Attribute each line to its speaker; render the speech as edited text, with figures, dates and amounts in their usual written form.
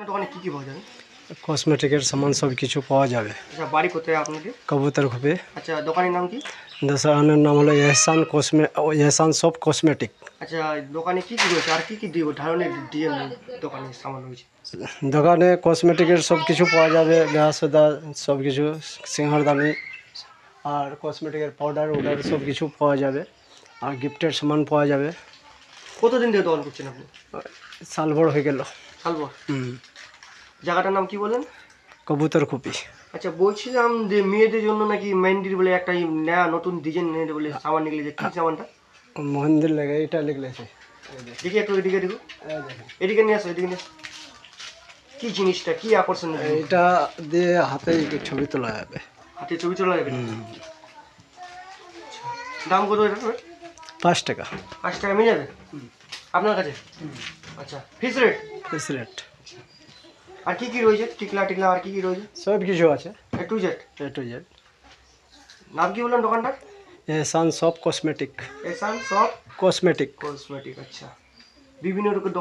Speaker 1: দোকানে কি পাওয়া যাবে?
Speaker 2: কসমেটিকের সামান সব কিছু পাওয়া যাবে।
Speaker 1: আচ্ছা, বাড়ি কোথায় আপনাদের?
Speaker 2: কবুতরখুপি।
Speaker 1: আচ্ছা, দোকানের নাম কি?
Speaker 2: দোকানের নাম হলো এহসান সব কসমেটিক।
Speaker 1: আচ্ছা, দোকানে কি রয়েছে আর কি ধরনের ডিজাইন দোকানে সামান রয়েছে?
Speaker 2: দোকানে কসমেটিকের সব কিছু পাওয়া যাবে, বেহাসুদা সব কিছু, সিংহরদানি আর কসমেটিকের পাউডার সব কিছু পাওয়া যাবে, আর গিফটের সামান পাওয়া যাবে।
Speaker 1: কতদিন ধরে দোকান করছেন আপনি?
Speaker 2: সাল বড় হয়ে গেল।
Speaker 1: সালবর। জায়গাটার নাম কি বললেন?
Speaker 2: কবুতরখুপি।
Speaker 1: আচ্ছা, বলছিলাম যে মেয়েদের জন্য নাকি মেহেন্দির বলে একটা নয়া নতুন ডিজাইন বলে সামান নিকলেছে, কি সামানটা?
Speaker 2: মন্দির লেগে এটা লিখলেছে।
Speaker 1: দেখি একটু এদিকে দেখো, এদিকে নিয়ে আসো, এদিকে নিয়ে আসো। কি জিনিসটা, কি আকর্ষণীয় জিনিস?
Speaker 2: এটা দিয়ে হাতে ছবি তোলা যাবে।
Speaker 1: হাতে ছবি তোলা যাবে? দাম কত এটা?
Speaker 2: 5 টাকা।
Speaker 1: 5 টাকা মিলে যাবে আপনার কাছে? আচ্ছা, ফিক্স রেট?
Speaker 2: Fix rate.
Speaker 1: আর কি কি রয়েছে? টিকলা টিকলা আর কি কি রয়েছে?
Speaker 2: সব কিছু আছে,
Speaker 1: এ to Z.
Speaker 2: A to Z.
Speaker 1: নাম কি বললেন দোকানটার?
Speaker 2: এহসান সব কসমেটিক।
Speaker 1: এসান সব
Speaker 2: কসমেটিক।
Speaker 1: কসমেটিক। আচ্ছা, বিভিন্ন রকম দোকান।